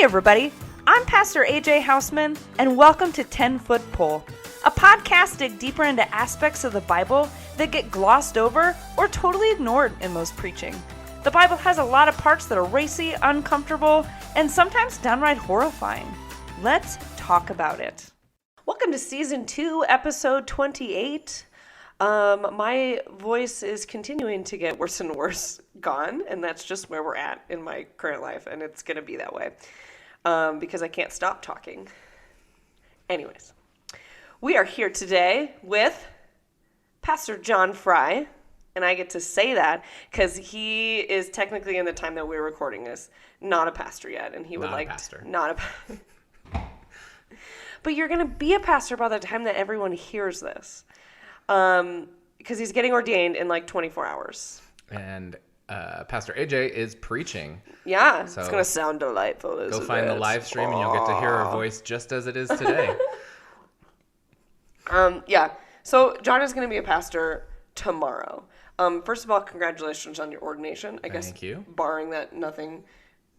everybody, I'm Pastor AJ Houseman, and welcome to 10-Foot Pole, a podcast dig deeper into aspects of the Bible that get glossed over or totally ignored in most preaching. The Bible has a lot of parts that are racy, uncomfortable, and sometimes downright horrifying. Let's talk about it. Welcome to Season 2, Episode 28. My voice is continuing to get worse and worse gone, and that's just where we're at in my current life, and it's going to be that way because I can't stop talking. Anyways, we are here today with Pastor Jon Fry, and I get to say that because he is technically, in the time that we're recording this, not a pastor yet, and he would like not a pastor. But you're going to be a pastor by the time that everyone hears this. Because he's getting ordained in like 24 hours. And Pastor AJ is preaching. Yeah, so it's going to sound delightful. Go find the live stream and you'll get to hear her voice just as it is today. Yeah, so Jon is going to be a pastor tomorrow. First of all, congratulations on your ordination. Thank you. Barring that nothing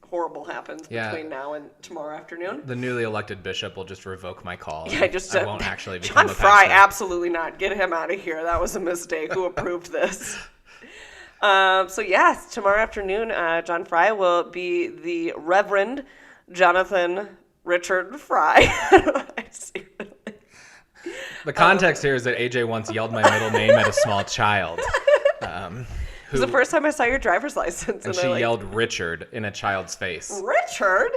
horrible happens between now and tomorrow afternoon. The newly elected bishop will just revoke my call. Yeah, I won't actually become a pastor. Jon Fry, absolutely not. Get him out of here. That was a mistake. Who approved this? So yes, tomorrow afternoon, Jon Fry will be the Reverend Jonathan Richard Fry. The context here is that AJ once yelled my middle name at a small child. It was the first time I saw your driver's license. And she yelled Richard in a child's face. Richard?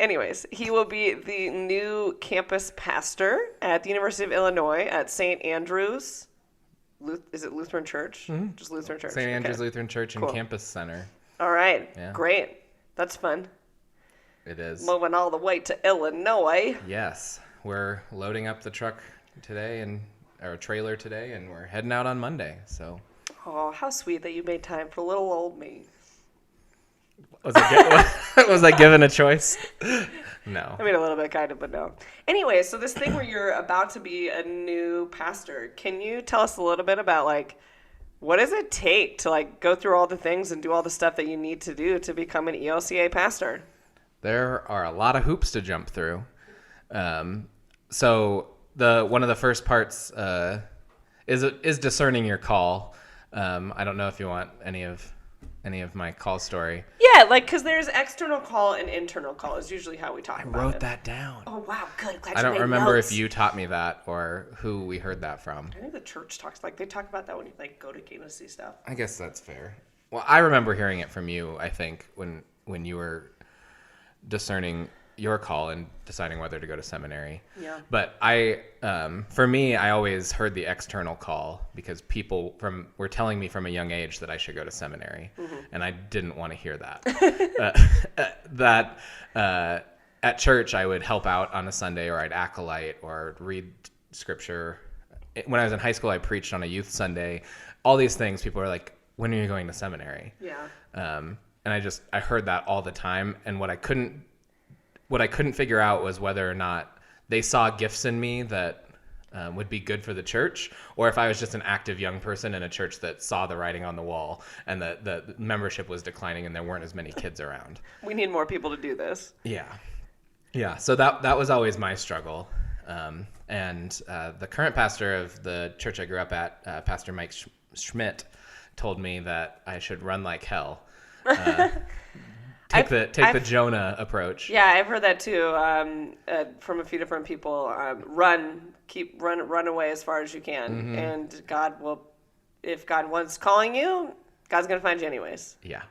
Anyways, he will be the new campus pastor at the University of Illinois at St. Andrew's. Is it Lutheran Church? Mm-hmm. Just Lutheran Church. St. Andrew's Lutheran Church and Campus Center. All right. Yeah. Great. That's fun. It is. Moving all the way to Illinois. Yes. We're loading up the truck today or a trailer today, and we're heading out on Monday. So. Oh, how sweet that you made time for little old me. Was I given a choice? No. I mean, a little bit, kind of, but no. Anyway, so this thing where you're about to be a new pastor, can you tell us a little bit about, like, what does it take to, like, go through all the things and do all the stuff that you need to do to become an ELCA pastor? There are a lot of hoops to jump through. So one of the first parts is discerning your call. I don't know if you want any of my call story. Yeah, like, because there's external call and internal call is usually how we talk about it. I wrote that down. Oh, wow, good. Glad I don't you made remember notes. if you taught me that or who we heard that from. I think the church they talk about that when you, like, go to Gainlessy stuff. I guess that's fair. Well, I remember hearing it from you, I think, when you were discerning your call and deciding whether to go to seminary. Yeah. But for me, I always heard the external call because people were telling me from a young age that I should go to seminary, and I didn't want to hear that. At church, I would help out on a Sunday, or I'd acolyte, or read scripture. When I was in high school, I preached on a youth Sunday. All these things, people were like, "When are you going to seminary?" Yeah. And I heard that all the time, and what I couldn't figure out was whether or not they saw gifts in me that would be good for the church, or if I was just an active young person in a church that saw the writing on the wall and the membership was declining and there weren't as many kids around. We need more people to do this. Yeah. So that was always my struggle. And the current pastor of the church I grew up at, Pastor Mike Schmidt, told me that I should run like hell. Take the Jonah approach. Yeah, I've heard that too from a few different people. Run away as far as you can, and if God wants calling you, God's gonna find you anyways. Yeah.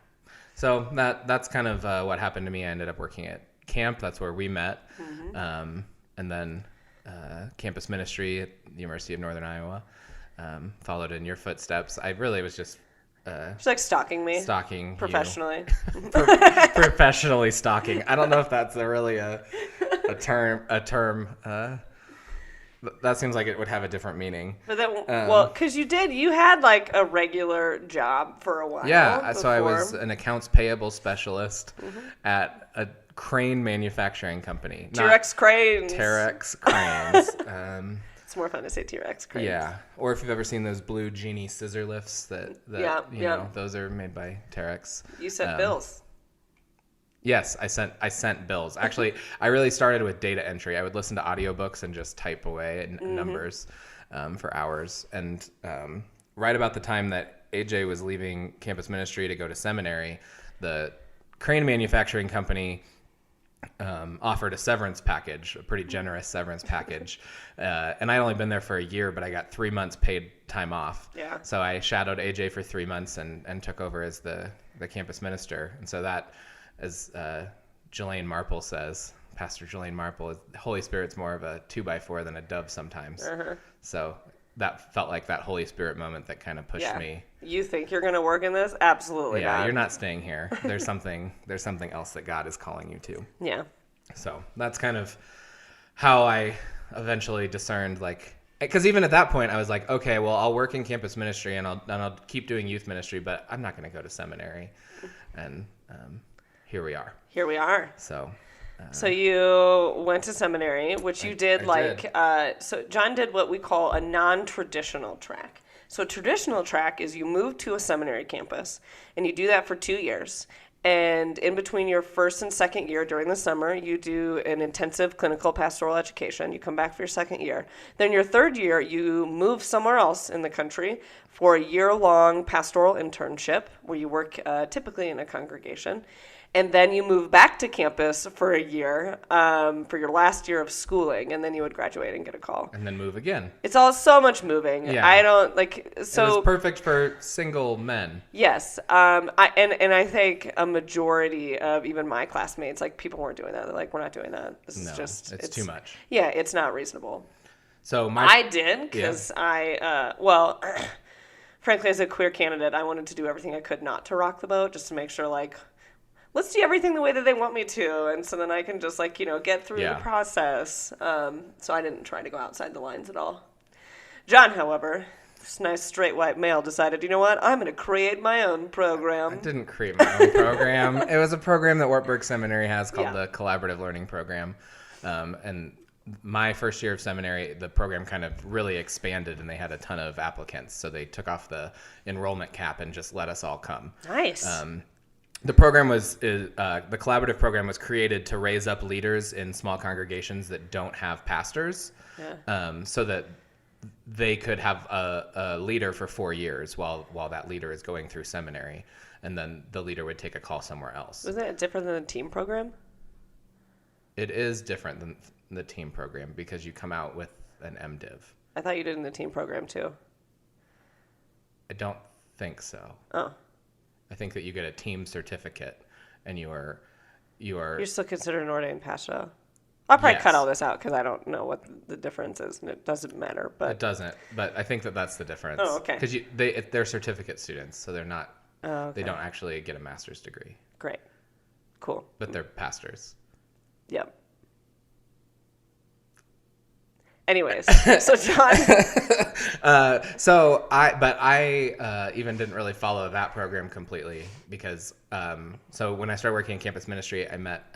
So that's kind of what happened to me. I ended up working at camp. That's where we met, and then campus ministry at the University of Northern Iowa. Followed in your footsteps. I really was just. She's like stalking me. Stalking professionally. Professionally stalking. I don't know if that's really a term. That seems like it would have a different meaning. But because you had like a regular job for a while. Yeah, before. So I was an accounts payable specialist at a crane manufacturing company. T-Rex cranes. T-Rex cranes. It's more fun to say T-Rex cranes. Yeah, or if you've ever seen those blue Genie scissor lifts that you know, those are made by Terex. You said Bills. Yes, I sent bills. Actually, I really started with data entry. I would listen to audiobooks and just type away numbers for hours. And right about the time that AJ was leaving campus ministry to go to seminary, the crane manufacturing company offered a severance package, a pretty generous severance package. And I'd only been there for a year, but I got 3 months paid time off. Yeah. So I shadowed AJ for 3 months and took over as the campus minister. And so that, as Jelaine Marple says, Pastor Jelaine Marple, the Holy Spirit's more of a 2x4 than a dove sometimes. Uh-huh. So that felt like that Holy Spirit moment that kind of pushed me. You think you're going to work in this? Absolutely not. Yeah, you're not staying here. There's something else that God is calling you to. Yeah. So that's kind of how I eventually discerned, like, because even at that point I was like, okay, well, I'll work in campus ministry and I'll keep doing youth ministry, but I'm not going to go to seminary. And here we are. Here we are. So you went to seminary, which you did so Jon did what we call a non-traditional track. So a traditional track is you move to a seminary campus and you do that for 2 years. And in between your first and second year during the summer, you do an intensive clinical pastoral education. You come back for your second year. Then your third year, you move somewhere else in the country for a year-long pastoral internship where you work typically in a congregation. And then you move back to campus for a year for your last year of schooling, and then you would graduate and get a call. And then move again. It's all so much moving. Yeah. I don't like so. It was perfect for single men. Yes, I think a majority of even my classmates, like people weren't doing that. They're like, we're not doing that. This is just it's too much. Yeah, it's not reasonable. So I did because frankly, as a queer candidate, I wanted to do everything I could not to rock the boat, just to make sure like. Let's do everything the way that they want me to, and so then I can just get through the process. So I didn't try to go outside the lines at all. Jon, however, this nice straight white male decided, you know what, I'm going to create my own program. I didn't create my own program. It was a program that Wartburg Seminary has called the Collaborative Learning Program, and my first year of seminary, the program kind of really expanded, and they had a ton of applicants, so they took off the enrollment cap and just let us all come. Nice. The program the collaborative program was created to raise up leaders in small congregations that don't have pastors, so that they could have a leader for 4 years while that leader is going through seminary, and then the leader would take a call somewhere else. Isn't it different than the team program? It is different than the team program because you come out with an MDiv. I thought you did in the team program too. I don't think so. Oh. I think that you get a team certificate, and you're still considered an ordained pastor. I'll probably cut all this out because I don't know what the difference is, and it doesn't matter. But it doesn't. But I think that's the difference. Oh, okay. Because they're certificate students, so they're not. They don't actually get a master's degree. Great, cool. But they're pastors. Yep. Anyways, so Jon. I even didn't really follow that program completely because so when I started working in campus ministry, I met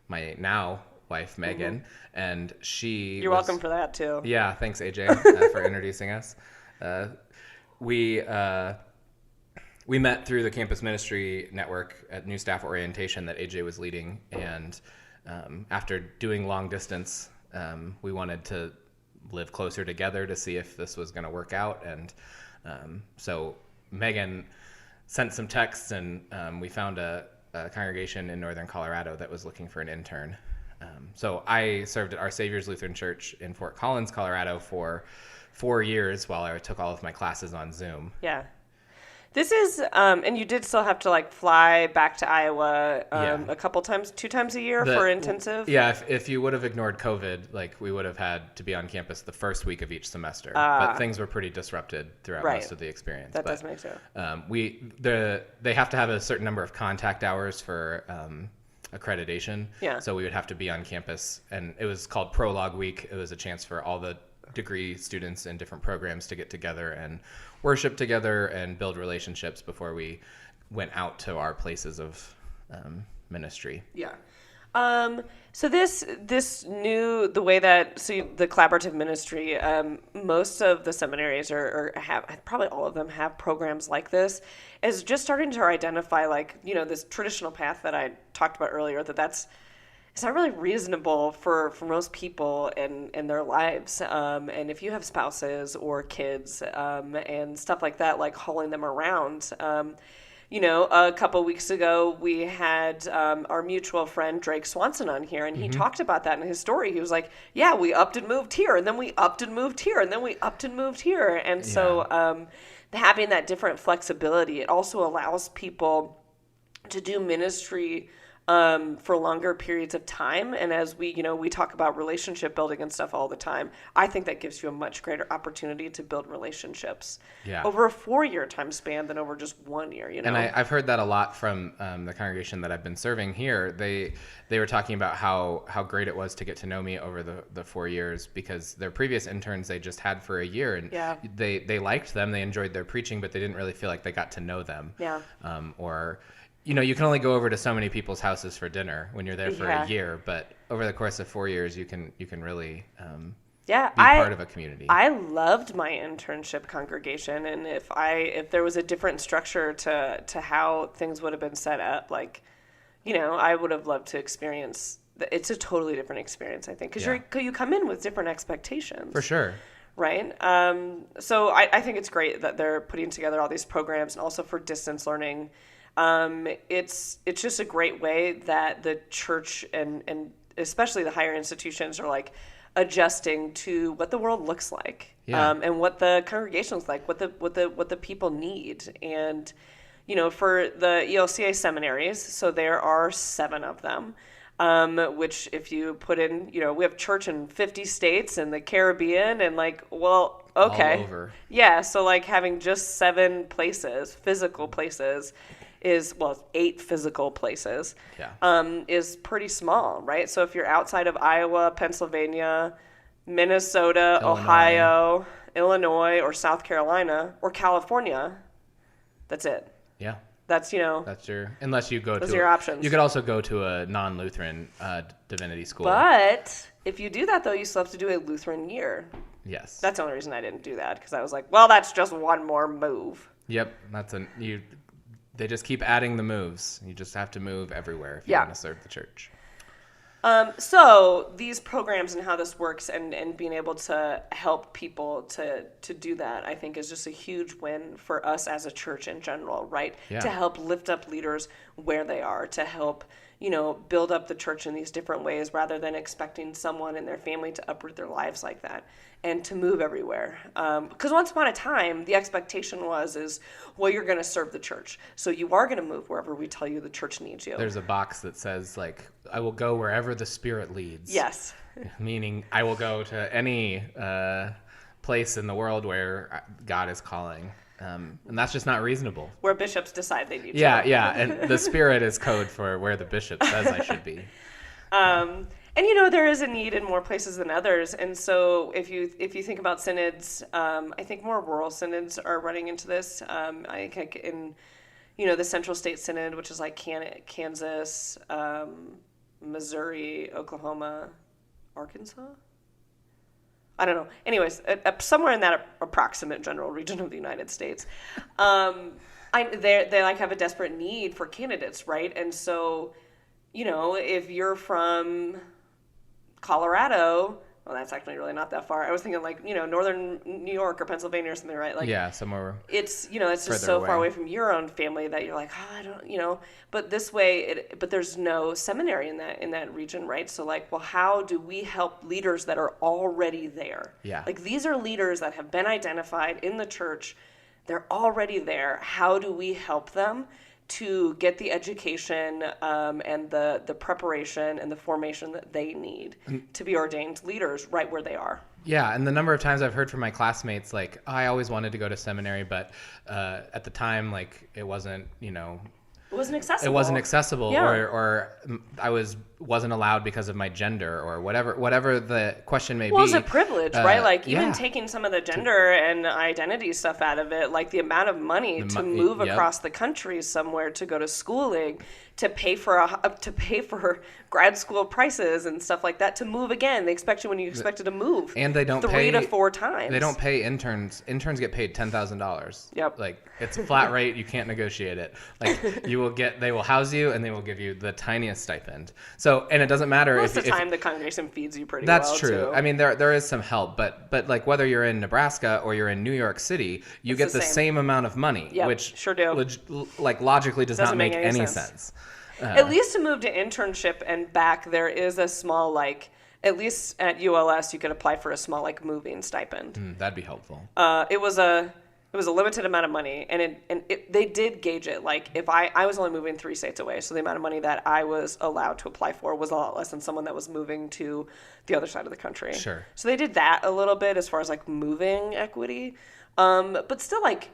my now wife Megan, and You're welcome for that too. Yeah, thanks AJ for introducing us. We met through the campus ministry network at New Staff Orientation that AJ was leading, and after doing long distance. We wanted to live closer together to see if this was going to work out. And so Megan sent some texts, and we found a congregation in northern Colorado that was looking for an intern. So I served at Our Savior's Lutheran Church in Fort Collins, Colorado for 4 years while I took all of my classes on Zoom. Yeah. This is, and you did still have to fly back to Iowa a couple times, 2 times a year for intensive? Yeah, if you would have ignored COVID, we would have had to be on campus the first week of each semester. But things were pretty disrupted throughout most of the experience. That does make sense. They have to have a certain number of contact hours for accreditation. Yeah. So we would have to be on campus, and it was called Prologue Week. It was a chance for all the degree students in different programs to get together and worship together and build relationships before we went out to our places of ministry. Yeah. So the way that, the collaborative ministry, most of the seminaries or have, probably all of them have programs like this, is just starting to identify, like, this traditional path that I talked about earlier, it's not really reasonable for most people in their lives. And if you have spouses or kids, and stuff like that, like hauling them around, a couple weeks ago, we had our mutual friend Drake Swanson on here, and he talked about that in his story. He was like, yeah, we upped and moved here, and then we upped and moved here, and then we upped and moved here. And so having that different flexibility, it also allows people to do ministry for longer periods of time. And as we talk about relationship building and stuff all the time, I think that gives you a much greater opportunity to build relationships over a 4-year time span than over just 1 year, And I've heard that a lot from the congregation that I've been serving here. They were talking about how great it was to get to know me over the 4 years, because their previous interns they just had for a year, and they liked them, they enjoyed their preaching, but they didn't really feel like they got to know them. You can only go over to so many people's houses for dinner when you're there for a year, but over the course of 4 years, you can really be part of a community. I loved my internship congregation, and if there was a different structure to how things would have been set up, like, I would have loved to experience. It's a totally different experience, I think, because you come in with different expectations. For sure. Right. So I think it's great that they're putting together all these programs, and also for distance learning. It's just a great way that the church and especially the higher institutions are like adjusting to what the world looks like, and what the congregation looks like, what the people need. And, for the ELCA seminaries, so there are 7 of them, which if you put in, we have church in 50 states and the Caribbean, and like, well, okay. All over. Yeah. So like having just 7 places, physical places, is 8 physical places, is pretty small, right? So if you're outside of Iowa, Pennsylvania, Minnesota, Ohio, Illinois, or South Carolina, or California, that's it. Yeah. That's, That's unless you go those are your options. You could also go to a non-Lutheran divinity school. But if you do that, though, you still have to do a Lutheran year. Yes. That's the only reason I didn't do that, because I was like, well, that's just one more move. Yep. They just keep adding the moves. You just have to move everywhere if you want to serve the church. So these programs and how this works, and being able to help people to do that, I think is just a huge win for us as a church in general, right? Yeah. To help lift up leaders where they are, to help, build up the church in these different ways, rather than expecting someone and their family to uproot their lives like that and to move everywhere. Because once upon a time, the expectation is, well, you're going to serve the church, so you are going to move wherever we tell you the church needs you. There's a box that says, like, I will go wherever the Spirit leads. Yes. Meaning I will go to any place in the world where God is calling. And that's just not reasonable. Where bishops decide they need to. Yeah. And the Spirit is code for where the bishop says I should be. And there is a need in more places than others. And so if you think about synods, I think more rural synods are running into this. I think in the Central State Synod, which is like Kansas, Missouri, Oklahoma, Arkansas. I don't know. Anyways, somewhere in that approximate general region of the United States, they like have a desperate need for candidates, right? And so, if you're from Colorado, well, that's actually really not that far. I was thinking like, northern New York or Pennsylvania or something, right? Like, yeah, somewhere. It's, it's just so far away from your own family that you're like, oh, I don't, but this way, but there's no seminary in that region, right? So like, well, how do we help leaders that are already there? Yeah. Like these are leaders that have been identified in the church. They're already there. How do we help them to get the education and the preparation and the formation that they need to be ordained leaders right where they are? Yeah, and the number of times I've heard from my classmates, like, I always wanted to go to seminary, but at the time, like, it wasn't, It wasn't accessible. It wasn't accessible, Yeah. or I was wasn't allowed because of my gender or whatever the question may be. Well, it's a privilege, right? Like even yeah. taking some of the gender and identity stuff out of it, like the amount of money to move across the country somewhere to go to schooling, to pay for grad school prices and stuff like that, to move again. They expect you when you expected to move. And they don't 3 to 4 times. They don't pay interns. Interns get paid $10,000. Yep. Like it's a flat rate. You can't negotiate it. Like they will house you and they will give you the tiniest stipend. So, and it doesn't matter Most of the time the congregation feeds you pretty well. That's true. Too. I mean, there is some help, but like whether you're in Nebraska or you're in New York City, you get the same amount of money, yep, which sure do. Logically doesn't not make any sense. At least to move to internship and back, there is a small, like, at least at ULS, you could apply for a small, like, moving stipend. That'd be helpful. It was a limited amount of money, and they did gauge it. Like, if I was only moving 3 states away, so the amount of money that I was allowed to apply for was a lot less than someone that was moving to the other side of the country. Sure. So they did that a little bit as far as, like, moving equity. But still, like,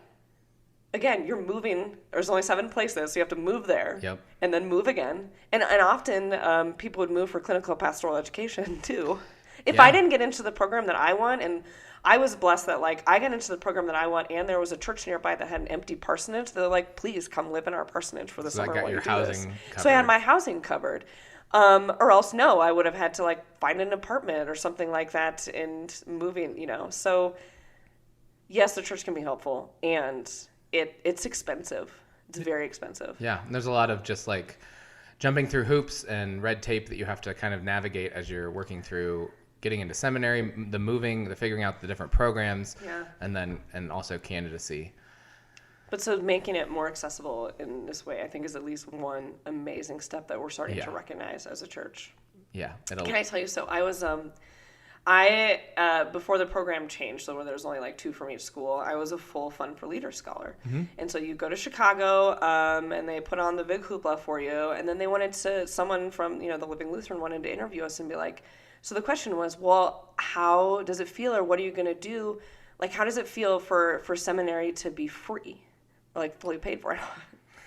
again, you're moving. There's only 7 places, so you have to move there. Yep. And then move again. And often people would move for clinical pastoral education too. If I didn't get into the program that I want, and I was blessed that like I got into the program that I want, and there was a church nearby that had an empty parsonage. They're like, please come live in our parsonage for the summer while you do this. So I had my housing covered. Or else, no, I would have had to like find an apartment or something like that and moving, So yes, the church can be helpful, and it's expensive. It's very expensive. Yeah, and there's a lot of just like jumping through hoops and red tape that you have to kind of navigate as you're working through getting into seminary, the moving, the figuring out the different programs, and also candidacy. But so making it more accessible in this way, I think, is at least one amazing step that we're starting to recognize as a church. Yeah. Can I tell you? So I was before the program changed, so where there's only like 2 from each school, I was a full Fun for Leaders scholar. Mm-hmm. And so you go to Chicago, and they put on the big hoopla for you, and then they someone from, the Living Lutheran wanted to interview us and be like, so the question was, well, how does it feel, or what are you going to do? Like, how does it feel for seminary to be free, or like fully paid for?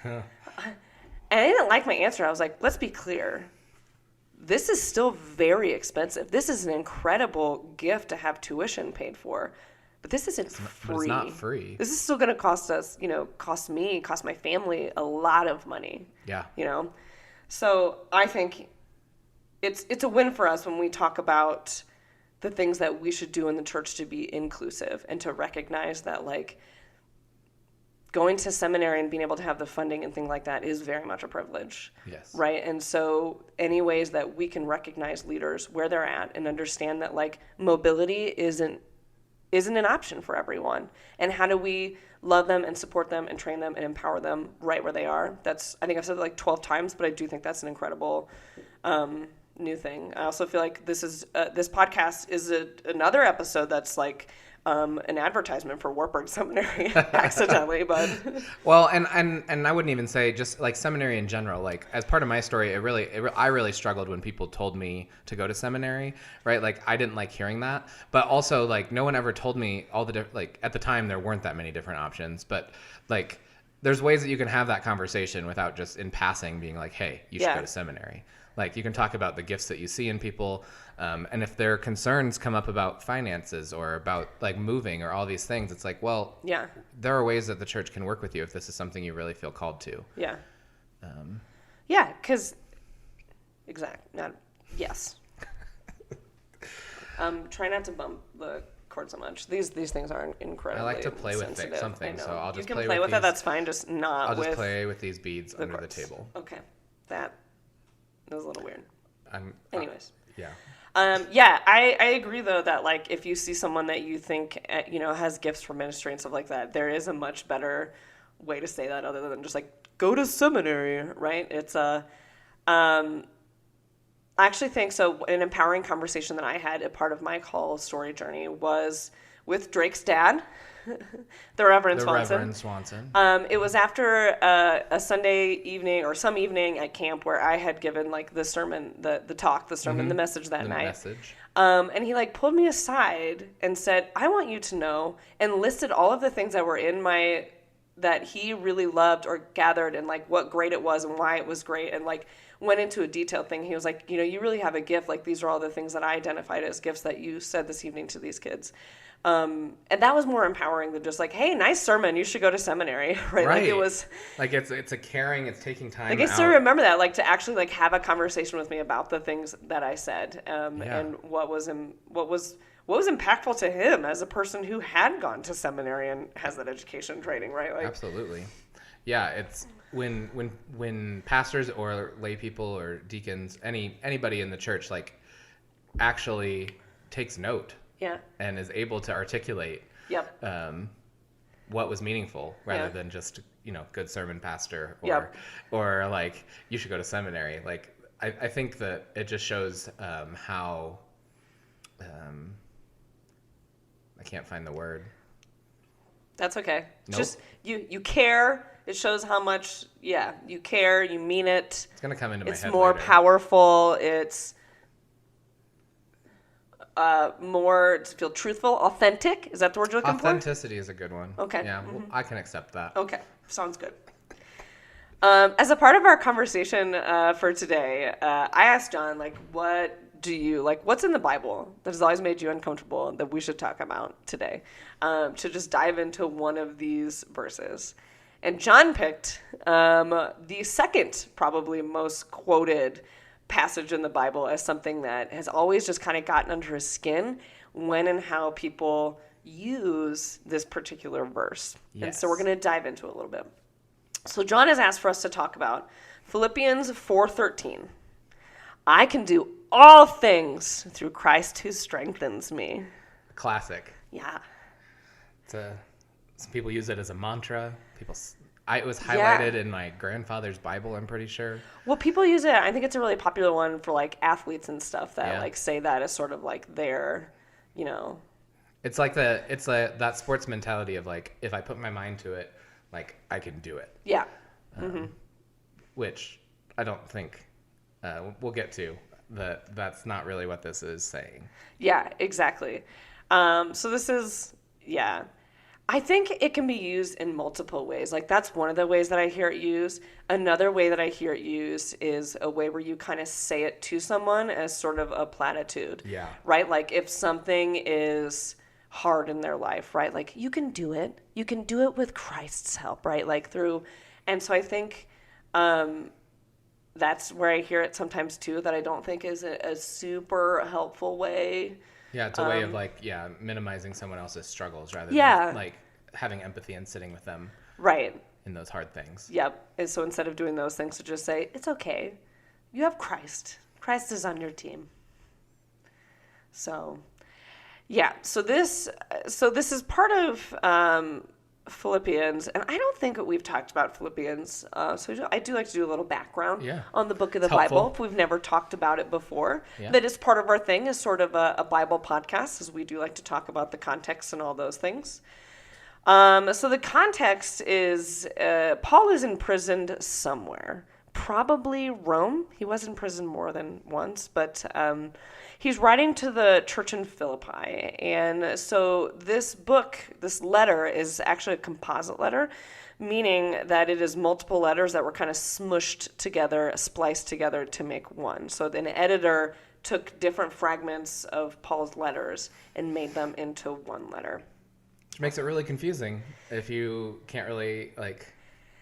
And I didn't like my answer. I was like, let's be clear. This is still very expensive. This is an incredible gift to have tuition paid for, but this isn't free. But it's not free. This is still going to cost us, cost my family a lot of money. Yeah. So I think it's a win for us when we talk about the things that we should do in the church to be inclusive and to recognize that like going to seminary and being able to have the funding and things like that is very much a privilege. Yes. Right. And so any ways that we can recognize leaders where they're at and understand that like mobility isn't an option for everyone. And how do we love them and support them and train them and empower them right where they are? I think I've said it like 12 times, but I do think that's an incredible new thing. I also feel like this podcast is another episode that's like an advertisement for Wartburg Seminary accidentally, but well, and I wouldn't even say just like seminary in general. Like as part of my story, I really struggled when people told me to go to seminary, right? Like I didn't like hearing that, but also like no one ever told me all the like at the time there weren't that many different options, but like there's ways that you can have that conversation without just in passing being like, hey, you should go to seminary. Like you can talk about the gifts that you see in people, and if their concerns come up about finances or about like moving or all these things, it's like, well, there are ways that the church can work with you if this is something you really feel called to. Yeah. Because yes. Try not to bump the cord so much. These things are incredibly. I like to play sensitive. with something, so I'll just play with it. That's fine. Just not. I'll just play with these beads under the table. Okay, that was a little weird. Anyways. Yeah. I agree though that like if you see someone that you think has gifts for ministry and stuff like that, there is a much better way to say that other than just like go to seminary, right? It's I actually think so. An empowering conversation that I had, a part of my call story journey, was with Drake's dad, the Reverend Swanson. It was after a Sunday evening or some evening at camp where I had given like the sermon, the message that night. And he like pulled me aside and said, I want you to know, and listed all of the things that were in that he really loved or gathered and like what great it was and why it was great and like went into a detailed thing. He was like, you really have a gift. Like, these are all the things that I identified as gifts that you said this evening to these kids. And that was more empowering than just like, hey, nice sermon, you should go to seminary, right? Like, it was like, it's a caring, it's taking time like, I still remember that, like, to actually like have a conversation with me about the things that I said, and what was impactful to him as a person who had gone to seminary and has that education training, right? Like, absolutely. Yeah, it's when pastors or lay people or deacons, anybody in the church, like, actually takes note. Yeah. And is able to articulate what was meaningful rather than just, good sermon, pastor, or like, you should go to seminary. Like, I think that it just shows how I can't find the word. That's okay. Nope. Just you care. It shows how much you care, you mean it. It's gonna come into my head. It's more powerful. It's more to feel truthful, authentic. Is that the word you're looking for? Authenticity is a good one. Okay. Yeah, well, I can accept that. Okay, sounds good. As a part of our conversation for today, I asked Jon, like, what's in the Bible that has always made you uncomfortable that we should talk about today? To just dive into one of these verses. And Jon picked the second, probably most quoted passage in the Bible as something that has always just kind of gotten under his skin when and how people use this particular verse. Yes. And so we're going to dive into it a little bit. So Jon has asked for us to talk about Philippians 4:13. I can do all things through Christ who strengthens me. Classic. Yeah. Some people use it as a mantra. It was highlighted in my grandfather's Bible, I'm pretty sure. Well, people use it. I think it's a really popular one for like athletes and stuff that like say that as sort of like their, It's like that sports mentality of like, if I put my mind to it, like, I can do it. Yeah. Which I don't think we'll get to. That's not really what this is saying. Yeah, exactly. So this is, I think it can be used in multiple ways. Like, that's one of the ways that I hear it used. Another way that I hear it used is a way where you kind of say it to someone as sort of a platitude. Yeah. Right? Like, if something is hard in their life, right? Like, you can do it. You can do it with Christ's help, right? Like, and so I think that's where I hear it sometimes too, that I don't think is a super helpful way. Yeah, it's a way of like, minimizing someone else's struggles rather than like having empathy and sitting with them. Right. In those hard things. Yep. And so instead of doing those things, to just say, it's okay. You have Christ. Christ is on your team. So, So this is part of Philippians, and I don't think that we've talked about Philippians, so I do like to do a little background on the book of the Bible if we've never talked about it before. That is part of our thing, is sort of a Bible podcast, as we do like to talk about the context and all those things. So the context is Paul is imprisoned somewhere, probably Rome. He was in prison more than once, but he's writing to the church in Philippi. And so this letter is actually a composite letter, meaning that it is multiple letters that were kind of smushed together, spliced together to make one. So an editor took different fragments of Paul's letters and made them into one letter. Which makes it really confusing if you can't really, like,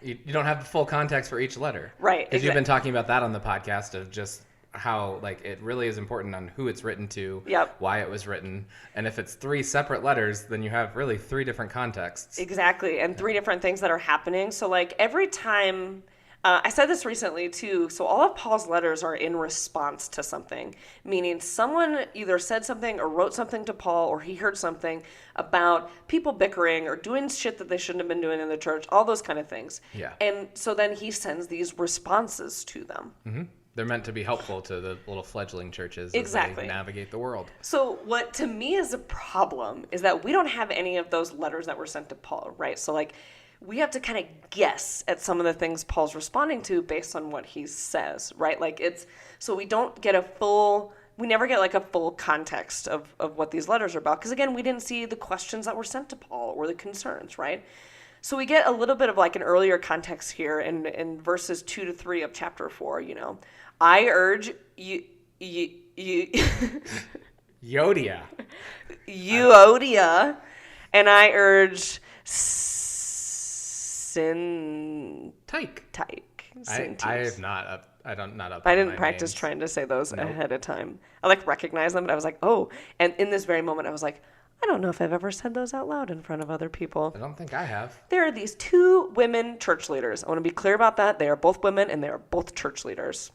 you don't have the full context for each letter. Right. Because you've been talking about that on the podcast of just how, like, it really is important on who it's written to, why it was written. And if it's 3 separate letters, then you have really 3 different contexts. Exactly. And 3 different things that are happening. So, like, every time, I said this recently too, so all of Paul's letters are in response to something, meaning someone either said something or wrote something to Paul, or he heard something about people bickering or doing shit that they shouldn't have been doing in the church, all those kind of things. Yeah. And so then he sends these responses to them. Mm-hmm. They're meant to be helpful to the little fledgling churches as they navigate the world. So what to me is a problem is that we don't have any of those letters that were sent to Paul, right? So, like, we have to kind of guess at some of the things Paul's responding to based on what he says, right? Like, so we don't get we never get like a full context of what these letters are about. Because again, we didn't see the questions that were sent to Paul or the concerns, right? So we get a little bit of like an earlier context here in verses 2 to 3 of chapter 4, I urge you Yodia. Euodia, and I urge Tyke. Syntyche. I have not up. I don't not up. I on didn't my practice names. trying to say those ahead of time. I like recognized them, but I was like, oh. And in this very moment, I was like, I don't know if I've ever said those out loud in front of other people. I don't think I have. There are these two women church leaders. I want to be clear about that. They are both women, and they are both church leaders.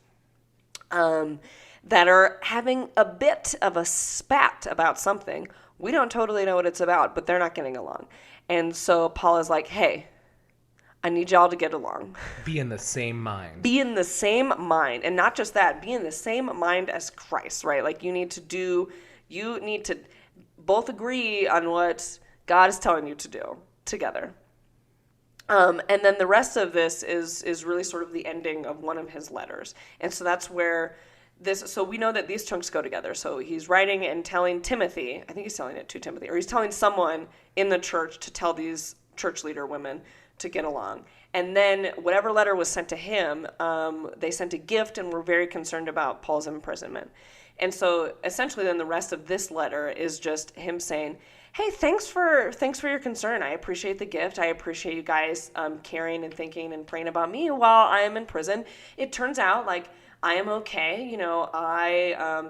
That are having a bit of a spat about something. We don't totally know what it's about, but they're not getting along. And so Paul is like, hey, I need y'all to get along. Be in the same mind. Be in the same mind. And not just that, be in the same mind as Christ, right? Like you need to both agree on what God is telling you to do together. And then the rest of this is really sort of the ending of one of his letters. And so that's where so we know that these chunks go together. So he's writing and telling Timothy, I think he's telling it to Timothy, or he's telling someone in the church to tell these church leader women to get along. And then whatever letter was sent to him, they sent a gift and were very concerned about Paul's imprisonment. And so essentially then the rest of this letter is just him saying, hey, thanks for your concern. I appreciate the gift. I appreciate you guys caring and thinking and praying about me while I am in prison. It turns out like I am okay. You know,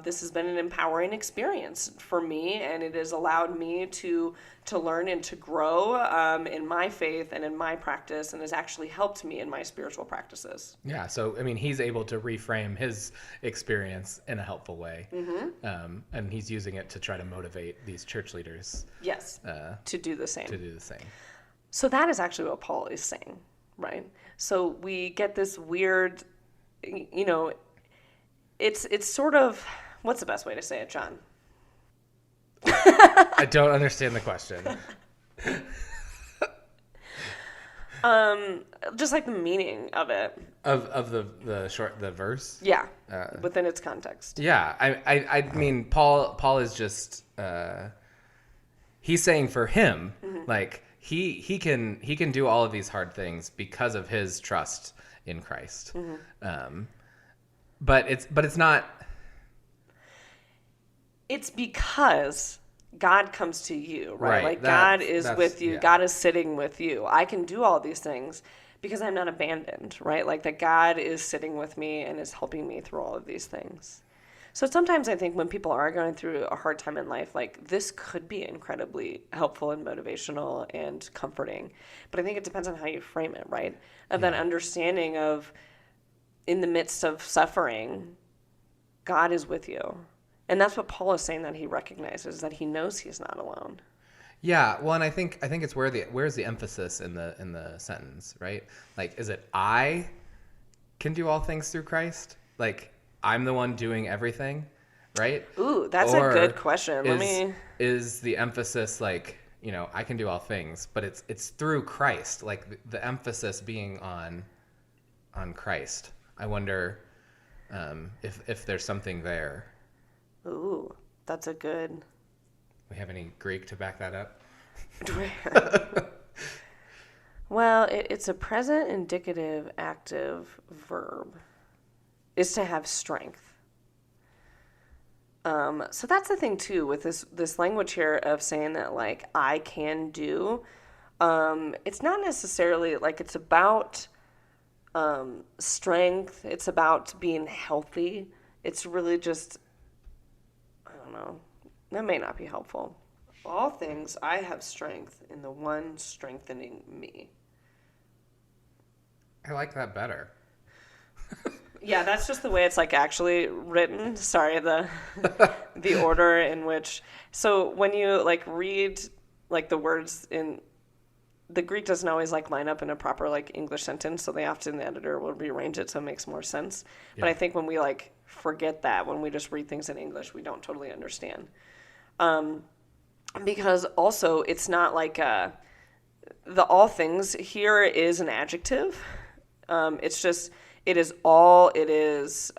this has been an empowering experience for me, and it has allowed me to learn and to grow in my faith and in my practice, and has actually helped me in my spiritual practices. Yeah, so I mean, he's able to reframe his experience in a helpful way, and he's using it to try to motivate these church leaders. Yes, to do the same. So that is actually what Paul is saying, right? So we get this weird, you know, it's sort of, what's the best way to say it, John? I don't understand the question. Just like the meaning of it. Of the verse? Yeah, within its context. Yeah, I mean, Paul is just, he's saying for him, like, he can do all of these hard things because of his trust in Christ. But it's not. It's because God comes to you, right? Like God is with you. Yeah. God is sitting with you. I can do all these things because I'm not abandoned, right? Like that God is sitting with me and is helping me through all of these things. So sometimes I think when people are going through a hard time in life, like this could be incredibly helpful and motivational and comforting. But I think it depends on how you frame it, right? Of that understanding of in the midst of suffering, God is with you. And that's what Paul is saying, that he recognizes, that he knows he's not alone. Yeah, well, and I think it's where's the emphasis in the sentence, right? Like, is it I can do all things through Christ? Like, I'm the one doing everything, right? Ooh, that's a good question. Is the emphasis like, you know, I can do all things, but it's through Christ, like the emphasis being on Christ. I wonder if there's something there. Ooh, that's a good. We have any Greek to back that up? Well, it's a present indicative active verb. Is to have strength. So that's the thing too with this language here of saying that like I can do. It's not necessarily like it's about strength. It's about being healthy. It's really just, I don't know. That may not be helpful. All things, I have strength in the one strengthening me. I like that better. Yeah, that's just the way it's like actually written. Sorry, the order in which. So when you like read like the words in the Greek doesn't always like line up in a proper like English sentence, so they often the editor will rearrange it so it makes more sense. Yeah. But I think when we like forget that, when we just read things in English, we don't totally understand. Because also it's not like the all things here is an adjective. It's just. It is all, it is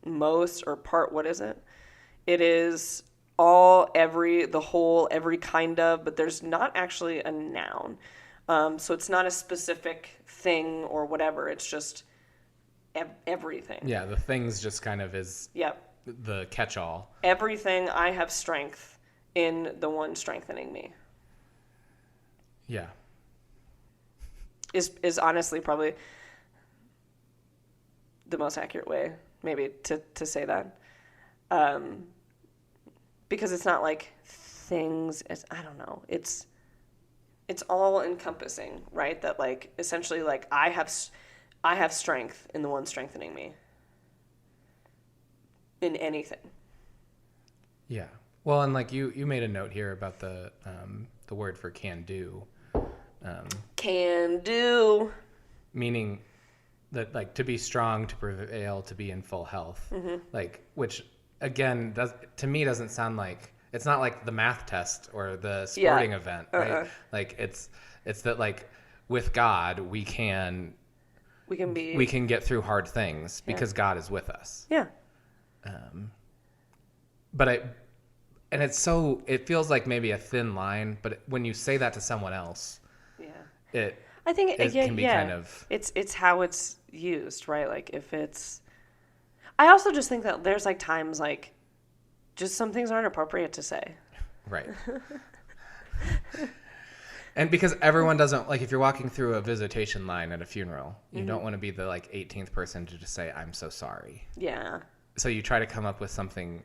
most or part, what is it? It is all, every, the whole, every kind of, but there's not actually a noun. So it's not a specific thing or whatever. It's just everything. Yeah, the things just kind of is the catch-all. Everything, I have strength in the one strengthening me. Yeah. Is honestly probably the most accurate way maybe to say that. Because it's not like things, I don't know, it's all encompassing, right? That like essentially like I have strength in the one strengthening me in anything. Yeah. Well, and like you made a note here about the word for can do. Can do. Meaning that like to be strong, to prevail, to be in full health. Mm-hmm. Like, which again to me doesn't sound like, it's not like the math test or the sporting event, right? Like it's that like with God we can get through hard things because God is with us. Yeah. And it feels like maybe a thin line, but when you say that to someone else, I think it can be kind of, it's how it's used, right? Like if it's, I also just think that there's like times like just some things aren't appropriate to say. right. And because everyone doesn't, like if you're walking through a visitation line at a funeral, you don't want to be the like 18th person to just say, I'm so sorry. Yeah. So you try to come up with something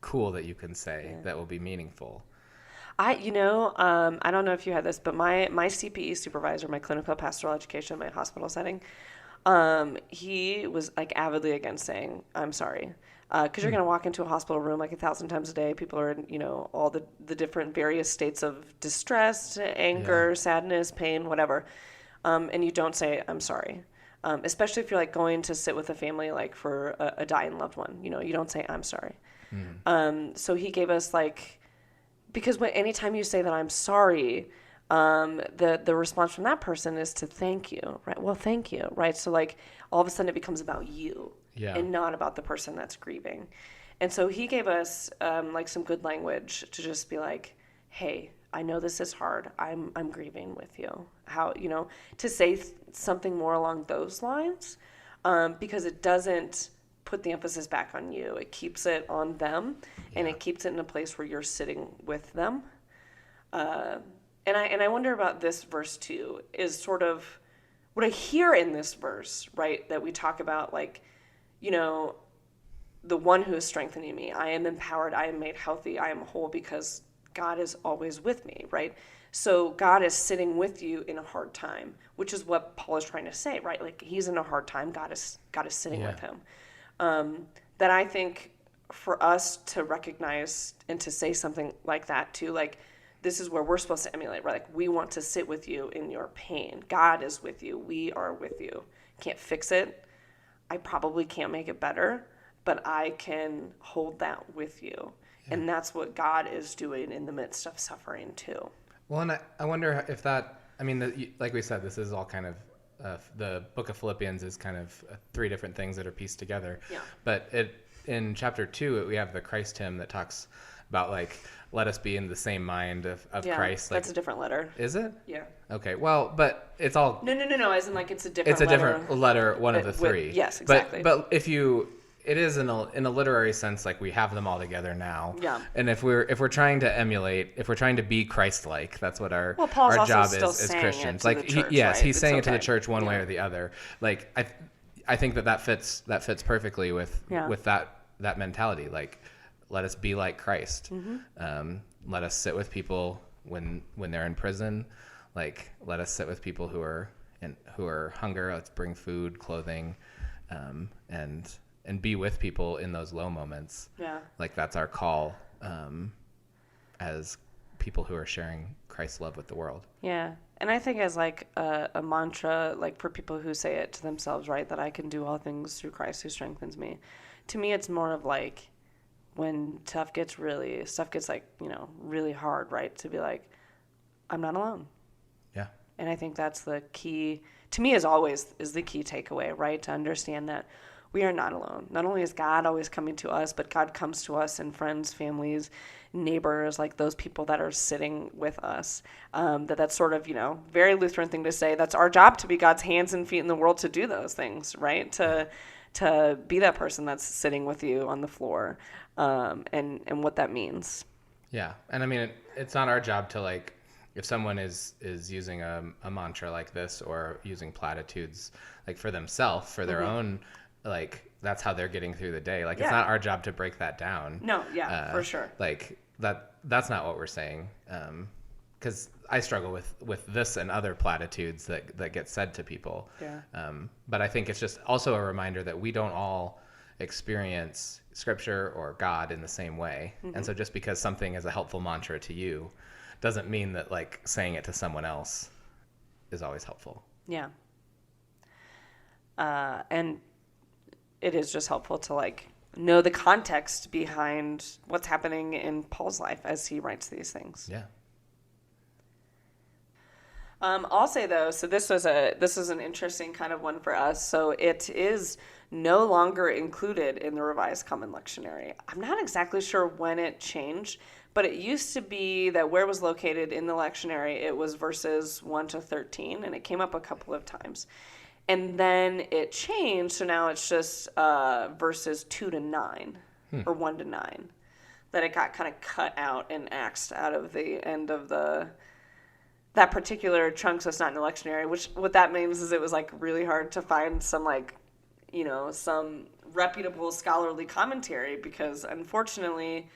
cool that you can say that will be meaningful. I don't know if you had this, but my CPE supervisor, my clinical pastoral education, my hospital setting, he was like avidly against saying, I'm sorry. Because you're going to walk into a hospital room like 1,000 times a day. People are in, all the different various states of distress, anger, sadness, pain, whatever. And you don't say, I'm sorry. Especially if you're like going to sit with a family, like for a dying loved one, you don't say, I'm sorry. So he gave us like, because anytime you say that I'm sorry, the response from that person is to thank you, right? Well, thank you, right? So like all of a sudden it becomes about you and not about the person that's grieving. And so he gave us like some good language to just be like, hey, I know this is hard. I'm grieving with you. How, to say something more along those lines, because it doesn't put the emphasis back on you. It keeps it on them, and it keeps it in a place where you're sitting with them. And I wonder about this verse too, is sort of what I hear in this verse, right? That we talk about like, the one who is strengthening me. I am empowered. I am made healthy. I am whole because God is always with me, right? So God is sitting with you in a hard time, which is what Paul is trying to say, right? Like he's in a hard time. God is sitting with him. That I think for us to recognize and to say something like that too, like this is where we're supposed to emulate, right? Like we want to sit with you in your pain. God is with you. We are with you. Can't fix it. I probably can't make it better, but I can hold that with you. Yeah. And that's what God is doing in the midst of suffering too. Well, and I wonder if that, like we said, this is all kind of, the book of Philippians is kind of 3 different things that are pieced together. Yeah. But in chapter 2, we have the Christ hymn that talks about like, let us be in the same mind of Christ. Like, that's a different letter. Is it? Yeah. Okay. Well, but it's all. No. As in like it's a different. It's a different letter, one of the 3. Yes, exactly. But if it is in a literary sense, like we have them all together now. Yeah. And if we're trying to emulate, if we're trying to be Christ-like, that's what our job is as Christians. Like he's saying it to the church one way or the other. Like I think that fits perfectly with that mentality. Like, let us be like Christ. Mm-hmm. Let us sit with people when they're in prison. Like, let us sit with people who are hunger. Let's bring food, clothing, and be with people in those low moments. Yeah. Like that's our call as people who are sharing Christ's love with the world. Yeah. And I think as like a mantra, like for people who say it to themselves, right, that I can do all things through Christ who strengthens me. To me, it's more of like when stuff gets like, really hard, right, to be like, I'm not alone. Yeah. And I think that's the key, to me, is the key takeaway, right, to understand that we are not alone. Not only is God always coming to us, but God comes to us in friends, families, neighbors, like those people that are sitting with us. That's sort of, very Lutheran thing to say. That's our job, to be God's hands and feet in the world, to do those things, right? To be that person that's sitting with you on the floor, and what that means. Yeah. And I mean, it's not our job to, like, if someone is using a mantra like this or using platitudes, like, for themselves, for their own, like, that's how they're getting through the day. Like, it's not our job to break that down. No, for sure. Like, that's not what we're saying. Because I struggle with this and other platitudes that get said to people. Yeah. But I think it's just also a reminder that we don't all experience Scripture or God in the same way. And so just because something is a helpful mantra to you doesn't mean that, like, saying it to someone else is always helpful. Yeah. And it is just helpful to, like, know the context behind what's happening in Paul's life as he writes these things. Yeah. I'll say, though, so this was an interesting kind of one for us. So it is no longer included in the Revised Common Lectionary. I'm not exactly sure when it changed, but it used to be that where it was located in the lectionary, it was verses 1 to 13, and it came up a couple of times. And then it changed, so now it's just verses 2 to 9, or 1 to 9, that it got kind of cut out and axed out of the end of that particular chunk, so it's not in the lectionary, which what that means is it was, like, really hard to find some, like, some reputable scholarly commentary, because unfortunately,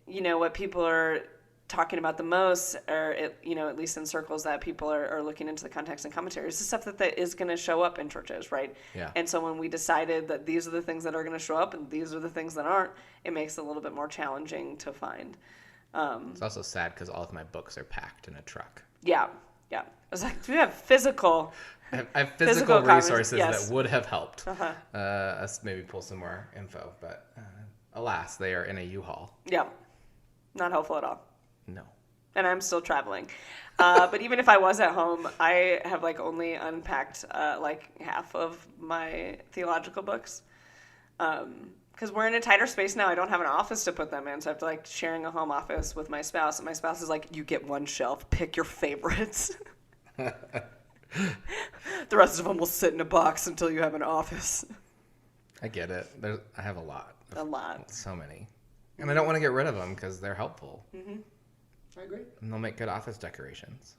what people are talking about the most, or at least in circles that people are looking into the context and commentaries, the stuff that is going to show up in churches, right? Yeah. And so when we decided that these are the things that are going to show up and these are the things that aren't, it makes it a little bit more challenging to find. It's also sad because all of my books are packed in a truck. Yeah. I was like, do we have physical? I have physical resources yes. that would have helped us maybe pull some more info, but alas, they are in a U-Haul. Yeah, not helpful at all. No. And I'm still traveling. But even if I was at home, I have, like, only unpacked like half of my theological books. Because we're in a tighter space now. I don't have an office to put them in, so I have to, like, sharing a home office with my spouse. And my spouse is like, you get one shelf, pick your favorites. The rest of them will sit in a box until you have an office. I get it. I have a lot. A lot. So many. And I don't want to get rid of them because they're helpful. Mm-hmm. I agree. And they'll make good office decorations.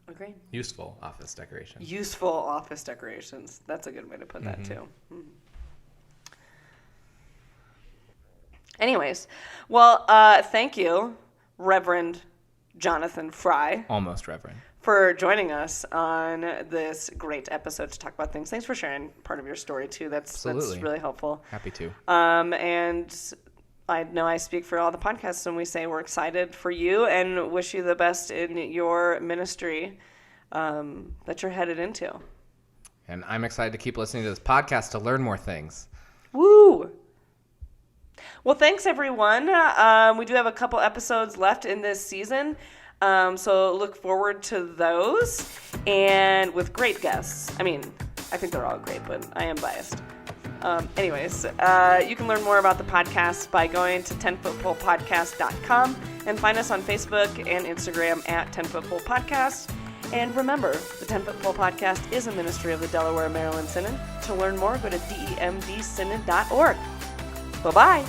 Agree. Useful office decorations. Useful office decorations. That's a good way to put that, too. Mm-hmm. Anyways, well, thank you, Reverend Jonathan Fry. Almost Reverend. For joining us on this great episode to talk about things. Thanks for sharing part of your story, too. That's really helpful. Happy to. And I know I speak for all the podcasts when we say we're excited for you and wish you the best in your ministry that you're headed into. And I'm excited to keep listening to this podcast to learn more things. Woo! Well, thanks, everyone. We do have a couple episodes left in this season, so look forward to those, and with great guests. I mean, I think they're all great, but I am biased. Anyways, you can learn more about the podcast by going to 10footpolepodcast.com and find us on Facebook and Instagram at 10footpolepodcast. And remember, the 10-Foot Pole Podcast is a ministry of the Delaware Maryland Synod. To learn more, go to demdsynod.org. Bye-bye.